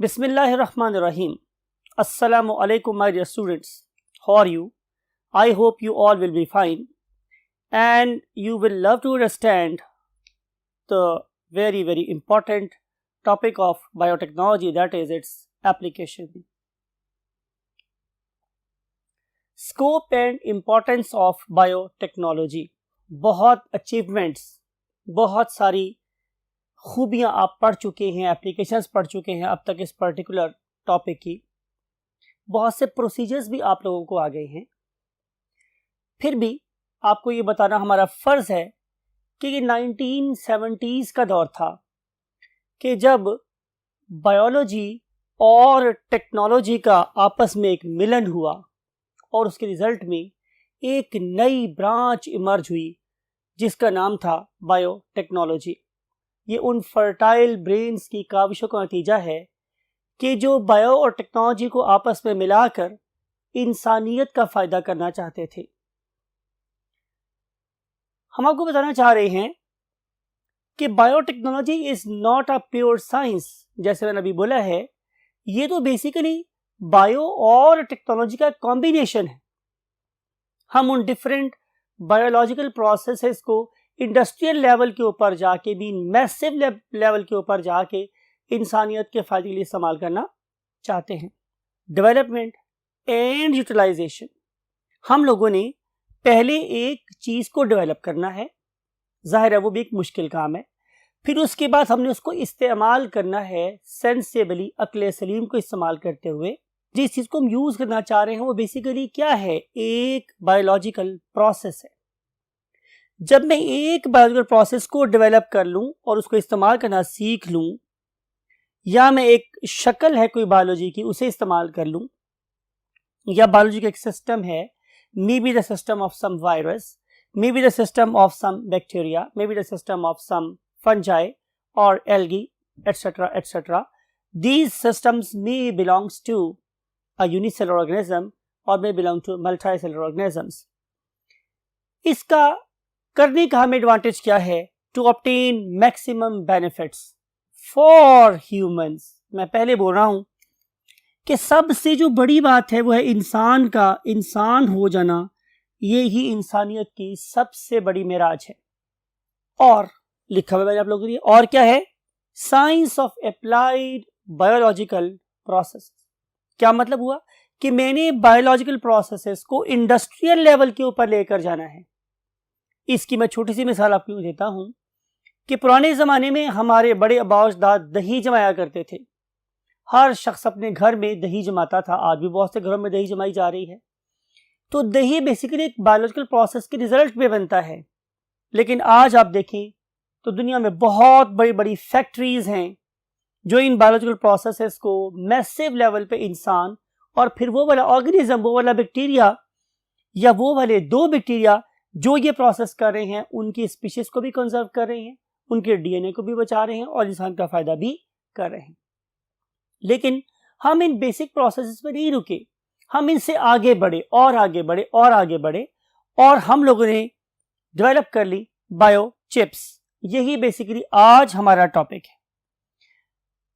Bismillahirrahmanirrahim. Assalamu alaikum, my dear students. How are you? I hope you all will be fine and you will love to understand the very important topic of biotechnology, that is its application. Scope and importance of biotechnology. बहुत achievements, बहुत सारी खूबियाँ आप पढ़ चुके हैं, applications पढ़ चुके हैं अब तक इस पर्टिकुलर टॉपिक की। बहुत से प्रोसीजर्स भी आप लोगों को आ गए हैं। फिर भी आपको ये बताना हमारा फ़र्ज़ है कि ये 1970s का दौर था कि जब बायोलॉजी और टेक्नोलॉजी का आपस में एक मिलन हुआ और उसके रिज़ल्ट में एक नई ब्रांच इमर्ज हुई जिसका नाम था बायोटेक्नोलॉजी। ये उन फर्टाइल ब्रेन्स की काविशों का नतीजा है कि जो बायो और टेक्नोलॉजी को आपस में मिलाकर इंसानियत का फ़ायदा करना चाहते थे। हम आपको बताना चाह रहे हैं कि biotechnology is not a pure science. जैसे मैंने अभी बोला है, ये तो बेसिकली बायो और टेक्नोलॉजी का कॉम्बिनेशन है। हम उन डिफरेंट बायोलॉजिकल प्रोसेसेस को इंडस्ट्रियल लेवल के ऊपर जाके भी, मैसिव लेवल के ऊपर जाके इंसानियत के फ़ायदे के लिए इस्तेमाल करना चाहते हैं। डेवलपमेंट एंड यूटिलाइजेशन, हम लोगों ने पहले एक चीज़ को डेवलप करना है, जाहिर है वो भी एक मुश्किल काम है। फिर उसके बाद हमने उसको इस्तेमाल करना है सेंसेबली, अक्ल सलीम को इस्तेमाल करते हुए। जिस चीज़ को हम यूज़ करना चाह रहे हैं वो बेसिकली क्या है? एक बायोलॉजिकल प्रोसेस है। जब मैं एक बायोलॉजिकल प्रोसेस को डेवलप कर लूं और उसको इस्तेमाल करना सीख लूं, या मैं एक शक्ल है कोई बायोलॉजी की उसे इस्तेमाल कर लूं, या बायोलॉजी का एक सिस्टम है, may be the system of some virus, may be the system of some bacteria, may be the system of some fungi और algae, etcetera etcetera. These systems may belongs to a unicellular organism और may belong to multicellular organisms. इसका करने का हमें advantage क्या है? To obtain maximum benefits for humans. मैं पहले बोल रहा हूं कि सबसे जो बड़ी बात है वो है इंसान का इंसान हो जाना। ये ही इंसानियत की सबसे बड़ी मेराज है। और लिखा हुआ मैंने आप लोगों के लिए, और क्या है? Science of applied biological process. क्या मतलब हुआ कि मैंने बायोलॉजिकल प्रोसेसेस को इंडस्ट्रियल लेवल के ऊपर लेकर जाना है। इसकी मैं छोटी सी मिसाल आपको देता हूं कि पुराने ज़माने में हमारे बड़े आबा अजदाद दही जमाया करते थे। हर शख्स अपने घर में दही जमाता था। आज भी बहुत से घरों में दही जमाई जा रही है। तो दही बेसिकली एक बायोलॉजिकल प्रोसेस के रिजल्ट में बनता है। लेकिन आज आप देखें तो दुनिया में बहुत बड़ी बड़ी फैक्ट्रीज हैं जो इन बायोलॉजिकल प्रोसेसेस को मैसिव लेवल पे इंसान और फिर वो वाला ऑर्गेनिज्म, वो वाला बैक्टीरिया या वो वाले दो बैक्टीरिया जो ये प्रोसेस कर रहे हैं, उनकी स्पीशीज को भी कंजर्व कर रहे हैं, उनके डीएनए को भी बचा रहे हैं और इंसान का फायदा भी कर रहे हैं। लेकिन हम इन बेसिक प्रोसेसेस पे नहीं रुके, हम इनसे आगे बढ़े और आगे बढ़े और आगे बढ़े और हम लोगों ने डेवलप कर ली बायो चिप्स। यही बेसिकली आज हमारा टॉपिक है।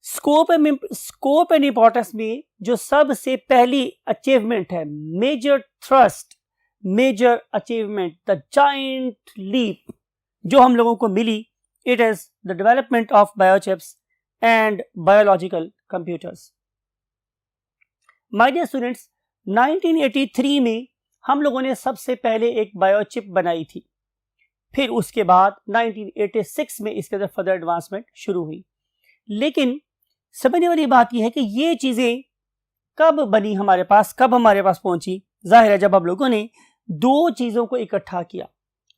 स्कोप एंड इंपॉर्टेंस में जो सबसे पहली अचीवमेंट है, major thrust, major achievement, the giant leap जो हम लोगों को मिली, it is the development of biochips and biological computers. My dear students, 1983 में हम लोगों ने सबसे पहले एक बायोचिप बनाई थी। फिर उसके बाद 1986 में इसके अंदर फर्दर एडवांसमेंट शुरू हुई। लेकिन समझने वाली बात यह है कि ये चीजें कब बनी हमारे पास, कब हमारे पास पहुंची? जाहिर है जब हम लोगों ने दो चीजों को इकट्ठा किया।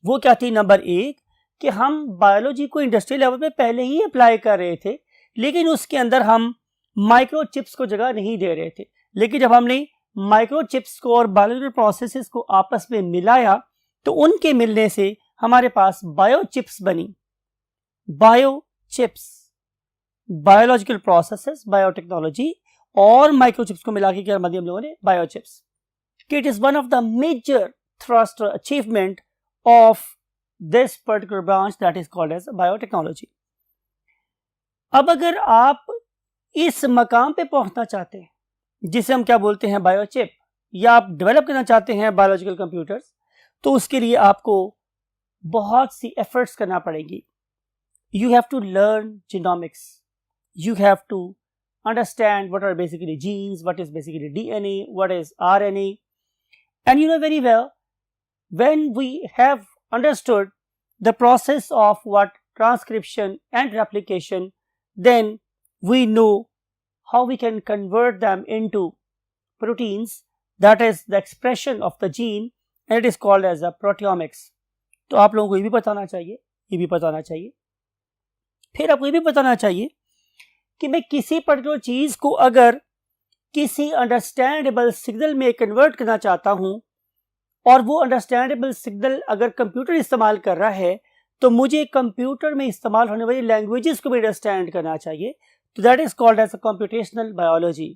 वो क्या थी? नंबर एक कि हम बायोलॉजी को इंडस्ट्रियल लेवल पे पहले ही अप्लाई कर रहे थे, लेकिन उसके अंदर हम माइक्रोचिप्स को जगह नहीं दे रहे थे। लेकिन जब हमने माइक्रोचिप्स को और बायोलॉजिकल प्रोसेसेस को आपस में मिलाया तो उनके मिलने से हमारे पास बायोचिप्स बनी। बायोचिप्स, बायोलॉजिकल प्रोसेसेस, बायोटेक्नोलॉजी और माइक्रोचिप्स को मिला के क्या हम लोगों ने biochips. It is one of the major thrust or achievement of this particular branch that is called as biotechnology. अब अगर आप इस मकाम पे पहुंचना चाहते हैं जिसे हम क्या बोलते हैं बायोचिप, या आप डेवलप करना चाहते हैं बायोलॉजिकल कंप्यूटर्स, तो उसके लिए आपको बहुत सी एफर्ट्स करना पड़ेगी. You have to learn genomics, you have to understand what are basically genes, what is basically DNA, what is RNA. And you know very well, when we have understood the process of what transcription and replication, then we know how we can convert them into proteins, that is the expression of the gene, and it is called as a proteomics. तो आप लोगों को ये भी बताना चाहिए, ये भी बताना चाहिए. फिर आपको ये भी बताना चाहिए कि मैं किसी पर्टिकुलर चीज को अगर किसी अंडरस्टैंडेबल सिग्नल में कन्वर्ट करना चाहता हूं और वो अंडरस्टैंडेबल सिग्नल अगर कंप्यूटर इस्तेमाल कर रहा है, तो मुझे कंप्यूटर में इस्तेमाल होने वाली लैंग्वेजेस को भी अंडरस्टैंड करना चाहिए. तो that is called as a computational biology,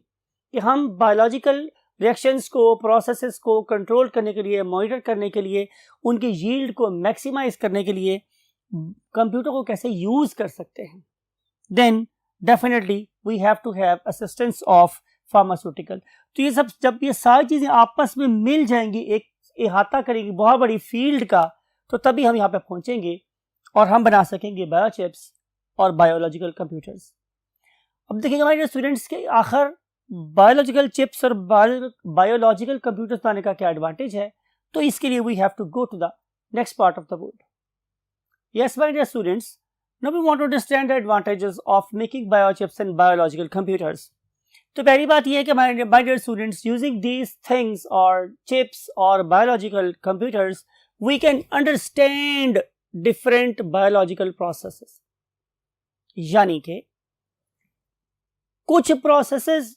कि हम बायोलॉजिकल रिएक्शंस को, प्रोसेसेस को कंट्रोल करने के लिए, मॉनिटर करने के लिए, उनकी यील्ड को मैक्सिमाइज करने के लिए कंप्यूटर को कैसे यूज कर सकते हैं. Then definitely we have to have assistance of pharmaceutical. तो ये सब जब ये सारी चीजें आपस में मिल जाएंगी, एक इहाता करेंगी बहुत बड़ी फील्ड का, तो तभी हम यहाँ पे पहुंचेंगे और हम बना सकेंगे बायोचिप्स और बायोलॉजिकल कंप्यूटर्स. अब देखेंगे हमारे स्टूडेंट्स के आखिर बायोलॉजिकल चिप्स और बायोलॉजिकल कंप्यूटर्स बनाने का क्या एडवांटेज है. तो इसके लिए we have to go to the next part of the board. Yes my dear students, now we want to understand the advantages of making biochips and biological computers. तो पहली बात यह है कि my dear students, using these things or chips or biological computers, we can understand different biological processes. यानी कि कुछ processes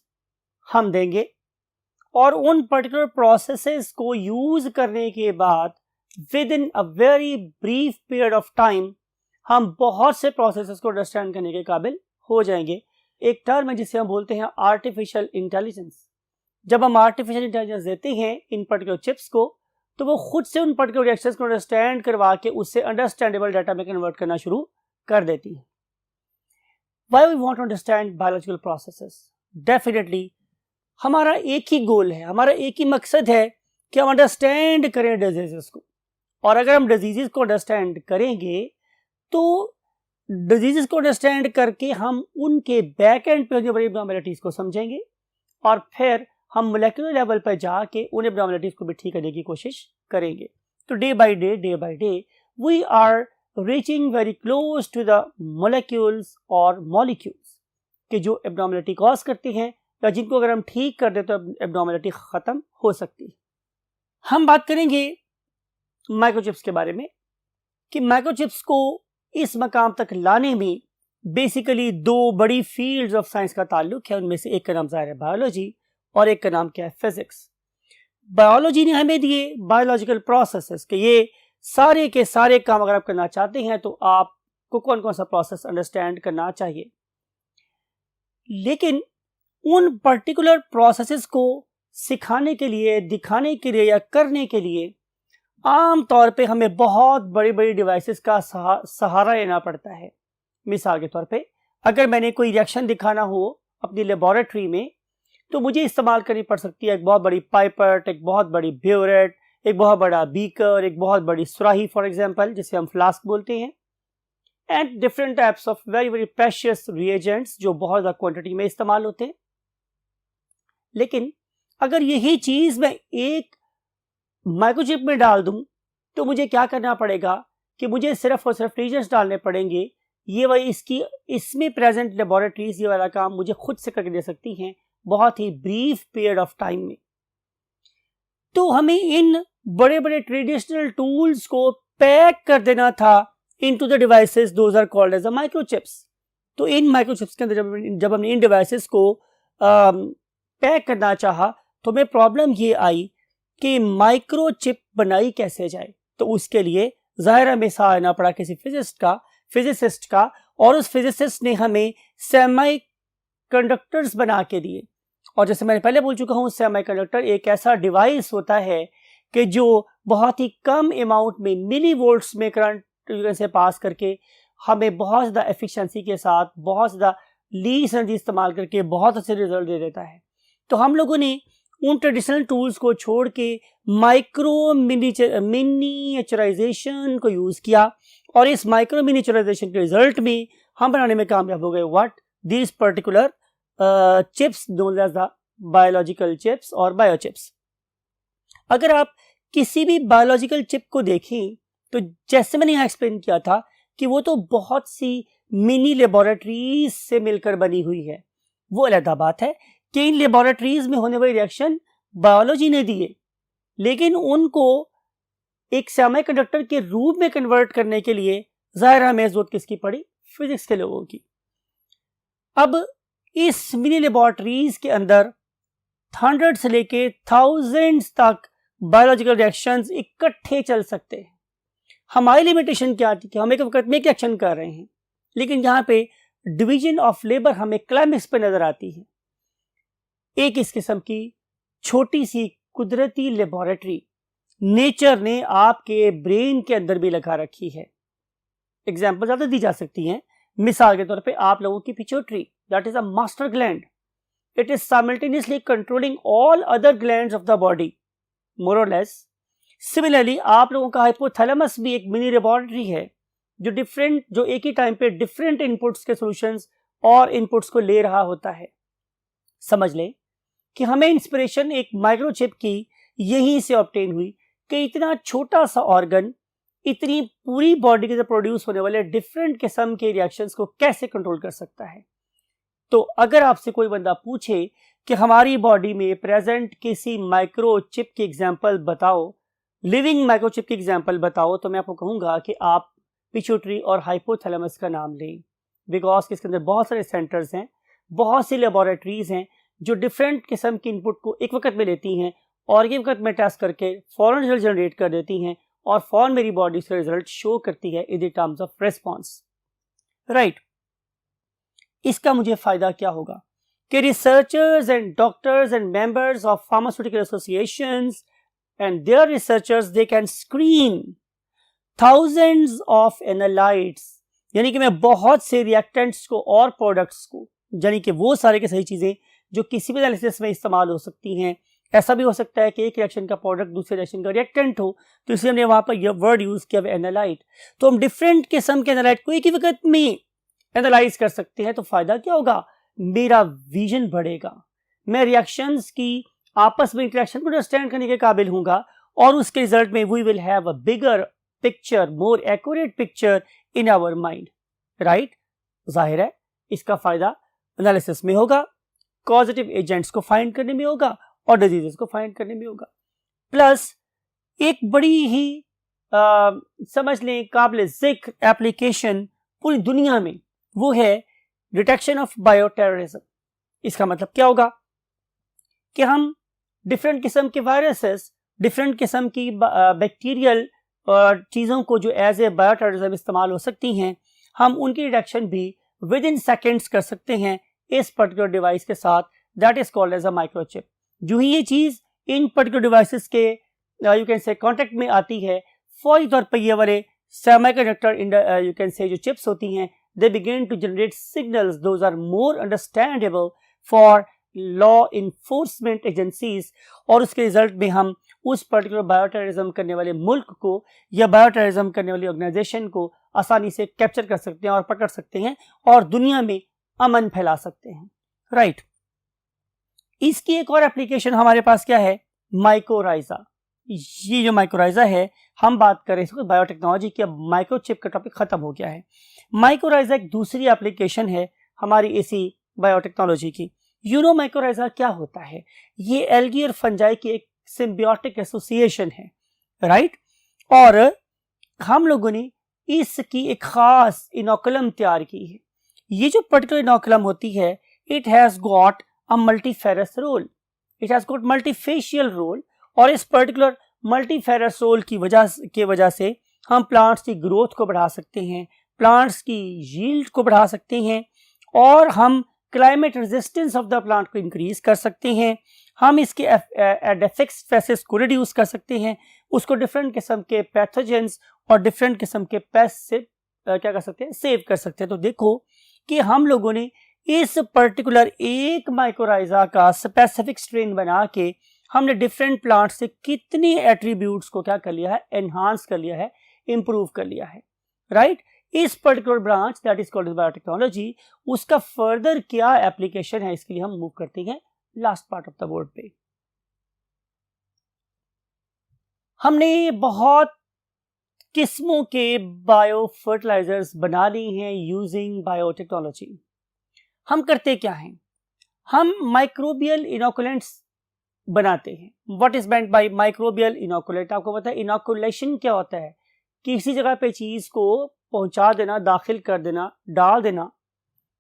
हम देंगे और उन पर्टिकुलर प्रोसेसेस को यूज करने के बाद with in a very brief period of time हम बहुत से प्रोसेसेस को अंडरस्टैंड करने के काबिल हो जाएंगे. एक टर्म है जिसे हम बोलते हैं आर्टिफिशियल इंटेलिजेंस. जब हम आर्टिफिशियल इंटेलिजेंस देते हैं इन पर्टिकुलर चिप्स को, तो वो खुद से उन पर्टिकुलर रिएक्शंस को अंडरस्टैंड करवा के उससे अंडरस्टैंडेबल डाटा में कन्वर्ट करना शुरू कर देती है. Why we want to understand biological processes? Definitely हमारा एक ही गोल है, हमारा एक ही मकसद है कि हम अंडरस्टैंड करें डिजीजेस को. और अगर हम डिजीजेस को अंडरस्टैंड करेंगे तो डिजीजेस को अंडरस्टैंड करके हम उनके बैक एंड पे होने वाली एब्नॉर्मैलिटीज को समझेंगे और फिर हम मोलेक्युलर लेवल पर जाके उन एब्नॉर्मैलिटीज को भी ठीक करने की कोशिश करेंगे. तो day by day we are reaching very close to the molecules और मॉलिक्यूल्स के जो एब्नॉर्मैलिटी कॉज करती हैं या जिनको अगर हम ठीक कर दे तो एब्नॉर्मैलिटी खत्म हो सकती है. हम बात करेंगे माइक्रोचिप्स के बारे में कि माइक्रोचिप्स को इस मकाम तक लाने में बेसिकली दो बड़ी फील्ड्स ऑफ साइंस का ताल्लुक है. उनमें से एक का नाम ज़ाहिर है बायोलॉजी और एक का नाम क्या है, फिजिक्स. बायोलॉजी ने हमें दिए बायोलॉजिकल प्रोसेसेस के ये सारे के सारे काम अगर आप करना चाहते हैं तो आपको कौन कौन सा प्रोसेस अंडरस्टैंड करना चाहिए. लेकिन उन पर्टिकुलर प्रोसेसेस को सिखाने के लिए, दिखाने के लिए या करने के लिए आम तौर पे हमें बहुत बड़ी बड़ी डिवाइसेस का सहारा लेना पड़ता है. मिसाल के तौर पे अगर मैंने कोई रिएक्शन दिखाना हो अपनी लेबोरेटरी में, तो मुझे इस्तेमाल करनी पड़ सकती है एक बहुत बड़ी पाइपेट, एक बहुत बड़ी ब्यूरेट, एक बहुत बड़ा बीकर, एक बहुत बड़ी सुराही फॉर एग्जांपल जिसे हम फ्लास्क बोलते हैं, and different types of very very precious reagents जो बहुत ज़्यादा क्वांटिटी में इस्तेमाल होते हैं. लेकिन अगर यही चीज़ मैं एक माइक्रोचिप में डाल दूं तो मुझे क्या करना पड़ेगा कि मुझे सिर्फ और सिर्फ रीजन्स डालने पड़ेंगे. ये वही इसमें प्रेजेंट लेबोरेटरीज ये वाला काम मुझे खुद से करके दे सकती हैं बहुत ही ब्रीफ पीरियड ऑफ टाइम में. तो हमें इन बड़े बड़े ट्रेडिशनल टूल्स को पैक कर देना था into the devices, those are called as a microchips. तो इन माइक्रोचिप्स के अंदर जब हमने इन डिवाइसेस को पैक करना चाहा तो हमें प्रॉब्लम ये आई कि माइक्रोचिप बनाई कैसे जाए. तो उसके लिए ज़ाहिर हमें सहारा लेना पड़ा किसी फिजिसिस्ट का, और उस फिजिसिस्ट ने हमें सेमी कंडक्टर्स बना के दिए. और जैसे मैंने पहले बोल चुका हूँ, सेमी कंडक्टर एक ऐसा डिवाइस होता है कि जो बहुत ही कम अमाउंट में मिली वोल्ट्स में करंट से पास करके हमें बहुत ज़्यादा एफिशिएंसी के साथ, बहुत ज़्यादा लीस्ट एनर्जी इस्तेमाल करके बहुत अच्छे रिजल्ट दे देता है। तो हम लोगों ने उन ट्रेडिशनल टूल्स को छोड़ के माइक्रो मिनिएचराइजेशन को यूज किया और इस माइक्रो मिनिएचराइजेशन के रिजल्ट में हम बनाने में कामयाब हो गए what these particular chips known as the biological chips और बायोचिप्स। अगर आप किसी भी बायोलॉजिकल चिप को देखें तो जैसे मैंने यहाँ एक्सप्लेन किया था कि वो तो बहुत सी मिनी लेबोरेटरीज से मिलकर बनी हुई है। वो अलग बात है कि इन लेबोरेटरीज में होने वाली रिएक्शन बायोलॉजी ने दिए, लेकिन उनको एक सेमीकंडक्टर के रूप में कन्वर्ट करने के लिए जाहिर हमें जरूरत किसकी पड़ी, फिजिक्स के लोगों की। अब इस मिनी लेबोरेटरीज के अंदर हंड्रेड से लेके थाउजेंड्स तक बायोलॉजिकल रिएक्शंस इकट्ठे चल सकते हैं। हमारी लिमिटेशन क्या थी कि हम एक वक्त में एक एक्शन कर रहे हैं, लेकिन यहाँ पे डिवीजन ऑफ लेबर हमें क्लाइमेक्स पे नजर आती है। एक इस किस्म की छोटी सी कुदरती लेबोरेटरी नेचर ने आपके ब्रेन के अंदर भी लगा रखी है। एग्जाम्पल ज्यादा दी जा सकती हैं। मिसाल के तौर पे आप लोगों की pituitary, that is a master gland, it is simultaneously controlling all other glands of the body more और लेस। सिमिलरली आप लोगों का हाइपोथैलेमस भी एक मिनी लेबोरेटरी है जो एक ही टाइम पे डिफरेंट इनपुट्स के सॉल्यूशंस और इनपुट्स को ले रहा होता है। समझ लें कि हमें इंस्पिरेशन एक माइक्रोचिप की यहीं से ऑब्टेन हुई कि इतना छोटा सा ऑर्गन इतनी पूरी बॉडी के अंदर प्रोड्यूस होने वाले डिफरेंट किस्म के रिएक्शंस को कैसे कंट्रोल कर सकता है। तो अगर आपसे कोई बंदा पूछे कि हमारी बॉडी में प्रेजेंट किसी माइक्रोचिप की एग्जांपल बताओ, लिविंग माइक्रोचिप की एग्जांपल बताओ, तो मैं आपको कहूंगा कि आप पिट्यूटरी और हाइपोथैलेमस का नाम लें, बिकॉज इसके अंदर बहुत सारे सेंटर्स हैं, बहुत सी लेबोरेटरीज हैं जो डिफरेंट किस्म की इनपुट को एक वक्त में लेती हैं और एक वक्त में टेस्ट करके फॉरन रिजल्ट जनरेट कर देती हैं और फॉरन मेरी बॉडी से रिजल्ट शो करती है in the terms of response. Right, इसका मुझे फायदा क्या होगा कि researchers and doctors and members of pharmaceutical associations and their researchers they can screen thousands of analytes, यानी कि मैं बहुत से रिएक्टेंट्स को और प्रोडक्ट्स को, यानी कि वो सारे के सही चीजें जो किसी भी एनालिसिस में इस्तेमाल हो सकती हैं। ऐसा भी हो सकता है कि एक रिएक्शन का प्रोडक्ट दूसरे रिएक्शन का रिएक्टेंट हो, तो इसलिए हमने वहां पर यह वर्ड यूज किया एनालाइट। तो हम डिफरेंट किस्म के एनालाइट को एक ही वक्त में एनालाइज कर सकते हैं। तो फायदा क्या होगा, मेरा विजन बढ़ेगा, मैं रिएक्शंस की आपस में इंटरेक्शन को अंडरस्टैंड करने के काबिल हूंगा और उसके रिजल्ट में we will have a bigger picture, more accurate picture in our mind. Right, जाहिर है इसका फायदा एनालिसिस में होगा, कॉजेटिव एजेंट्स को फाइंड करने में होगा और डिजीजेस को फाइंड करने में होगा। प्लस एक बड़ी ही समझ लें काबिल जिक्र एप्लीकेशन पूरी दुनिया में, वो है डिटेक्शन ऑफ बायोटेररिज्म। इसका मतलब क्या होगा कि हम डिफरेंट किस्म के वायरसेस, डिफरेंट किस्म की बैक्टीरियल चीज़ों को जो एज ए बायोटेररिज्म इस्तेमाल हो सकती हैं, हम उनकी डिटेक्शन भी विद इन सेकेंड्स कर सकते हैं इस पर्टिकुलर डिवाइस के साथ, that is called as a microchip. जो ही ये चीज इन पर्टिकुलर डिवाइसेस के यू कैन से कांटेक्ट में आती है, फौरी तौर पर ये वाले सेमीकंडक्टर यू कैन से जो चिप्स होती हैं, they begin to generate signals, those are more understandable for law enforcement agencies, और उसके रिजल्ट में हम उस पर्टिकुलर बायोटेररिज्म करने वाले मुल्क को या बायोटेररिज्म करने वाली ऑर्गेनाइजेशन को आसानी से कैप्चर कर सकते हैं और पकड़ सकते हैं और दुनिया में अमन फैला सकते हैं। राइट, इसकी एक और एप्लीकेशन हमारे पास क्या है, माइक्रोराइजा। ये जो माइक्रोराइजा है, हम बात करें इसको बायोटेक्नोलॉजी की, अब माइक्रोचिप का टॉपिक खत्म हो गया है। माइक्रोराइजा एक दूसरी एप्लीकेशन है हमारी इसी बायोटेक्नोलॉजी की। माइक्रोराइजा क्या होता है, ये एल्गी और फंजाई की एक सिम्बियोटिक एसोसिएशन है। राइट, और हम लोगों ने इसकी एक खास इनोकुलम तैयार की है। ये जो पर्टिकुलर इनोकुलम होती है, it has got a multifarious role, it has got multifacial role, और इस पर्टिकुलर मल्टीफेरस रोल की वजह से हम प्लांट्स की ग्रोथ को बढ़ा सकते हैं, प्लांट्स की यील्ड को बढ़ा सकते हैं, और हम climate resistance of the plant को इंक्रीज कर सकते हैं। हम इसके एडेफिक्स स्ट्रेसेस को रिड्यूस कर सकते हैं, उसको डिफरेंट किस्म के पैथोजेंस और डिफरेंट किस्म के पेस्ट से क्या कर सकते हैं, सेव कर सकते हैं। तो देखो कि हम लोगों ने इस पर्टिकुलर एक माइकोराइजा का स्पेसिफिक स्ट्रेन बना के हमने डिफरेंट प्लांट से कितने एट्रीब्यूट्स को क्या कर लिया है, एनहांस कर लिया है, इंप्रूव कर लिया है, राइट। इस particular branch that is called biotechnology, उसका फर्दर क्या एप्लीकेशन है, इसके लिए हम मूव करते हैं last part of the board पे। हमने बहुत किस्मों के बायो फर्टिलाइजर्स बना ली हैं यूजिंग बायोटेक्नोलॉजी। हम करते क्या हैं, हम माइक्रोबियल इनोकुलेंट्स बनाते हैं। What is meant by microbial inoculant? आपको पता है इनोकुलेशन क्या होता है, किसी जगह पे चीज को पहुंचा देना, दाखिल कर देना, डाल देना।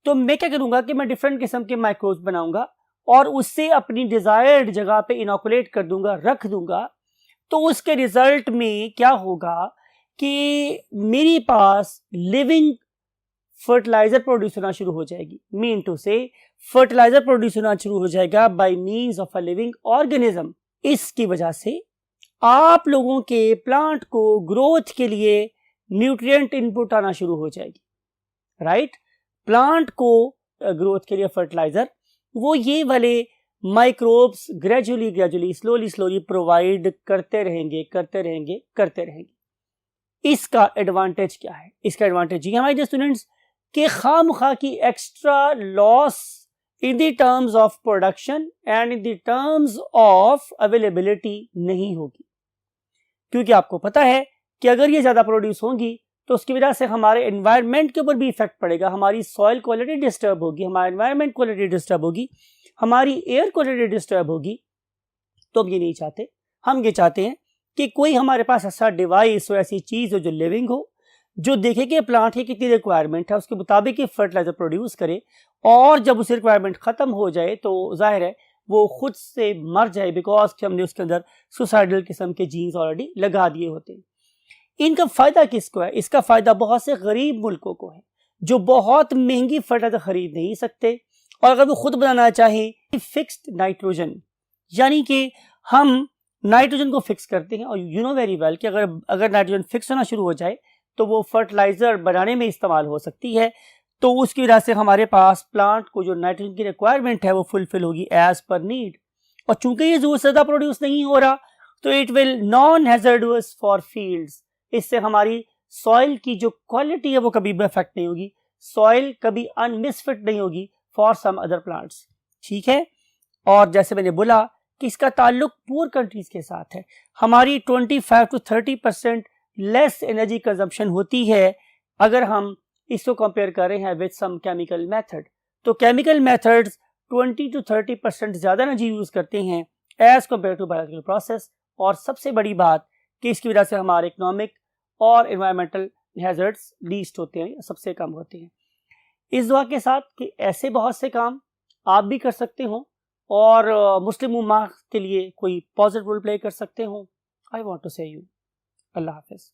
तो मैं क्या करूंगा कि मैं डिफरेंट किस्म के माइक्रोब्स बनाऊंगा और उससे अपनी डिजायर्ड जगह पे इनोकुलेट कर दूंगा, रख दूंगा। तो उसके रिजल्ट में क्या होगा कि मेरे पास लिविंग फर्टिलाइजर प्रोड्यूस होना शुरू हो जाएगी। मीन टू से फर्टिलाइजर प्रोड्यूस होना शुरू हो जाएगा by means of a living organism. इसकी वजह से आप लोगों के प्लांट को ग्रोथ के लिए न्यूट्रिएंट इनपुट आना शुरू हो जाएगी, राइट। प्लांट को ग्रोथ के लिए फर्टिलाइजर वो ये वाले माइक्रोब्स ग्रेजुअली स्लोली प्रोवाइड करते रहेंगे। इसका एडवांटेज क्या है? इसका एडवांटेज ये हमारे स्टूडेंट्स के खामखा की extra loss in the terms of production and in the terms of availability नहीं होगी, क्योंकि आपको पता है कि अगर ये ज्यादा प्रोड्यूस होंगी तो उसकी वजह से हमारे एनवायरनमेंट के ऊपर भी इफेक्ट पड़ेगा। हमारी सॉइल क्वालिटी डिस्टर्ब होगी, हमारे एनवायरनमेंट क्वालिटी डिस्टर्ब होगी, हमारी एयर क्वालिटी डिस्टर्ब होगी। तो हम ये नहीं चाहते। हम ये चाहते हैं कि कोई हमारे पास ऐसा डिवाइस हो, ऐसी चीज हो जो लिविंग हो, जो देखे कि प्लांट की कितनी रिक्वायरमेंट है, उसके मुताबिक ये फर्टिलाइजर प्रोड्यूस करे, और जब उस रिक्वायरमेंट खत्म हो जाए तो जाहिर है वो खुद से मर जाए, बिकॉज हमने उसके अंदर सुसाइडल किस्म के जीन्स ऑलरेडी लगा दिए होते हैं। इनका फायदा किसको है? इसका फायदा बहुत से गरीब मुल्कों को है जो बहुत महंगी फर्टिलाइजर खरीद नहीं सकते, और अगर वो खुद बनाना चाहें फिक्स्ड नाइट्रोजन, यानी कि हम नाइट्रोजन को फिक्स करते हैं, और यू नो वेरी वेल कि अगर नाइट्रोजन फिक्स होना शुरू हो जाए तो वो फर्टिलाइजर बनाने में इस्तेमाल हो सकती है। तो उसकी वजह से हमारे पास प्लांट को जो नाइट्रोजन की रिक्वायरमेंट है वो फुलफिल होगी एज पर नीड। और चूंकि ये जरूरत से ज्यादा प्रोड्यूस नहीं हो रहा तो it will non hazardous for fields. इससे हमारी सॉइल की जो क्वालिटी है वो कभी भी अफेक्ट नहीं होगी, सॉइल कभी अनमिसफिट नहीं होगी फॉर सम अदर प्लांट्स, ठीक है। और जैसे मैंने बोला कि इसका ताल्लुक पुअर कंट्रीज के साथ है। हमारी 25 to 30% लेस एनर्जी कंजम्पशन होती है अगर हम इसको कंपेयर कर रहे हैं विद सम केमिकल मेथड। तो केमिकल मेथड्स 20 to 30% ज्यादा एनर्जी यूज करते हैं as compare to biological process. और सबसे बड़ी बात कि इसकी वजह से हमारे इकोनॉमिक और एनवायरमेंटल हैजर्ड्स लीस्ट होते हैं, सबसे कम होते हैं। इस दुआ के साथ कि ऐसे बहुत से काम आप भी कर सकते हो और मुस्लिम उम्मा के लिए कोई पॉजिटिव रोल प्ले कर सकते हो। आई वांट टू से यू अल्लाह हाफिज।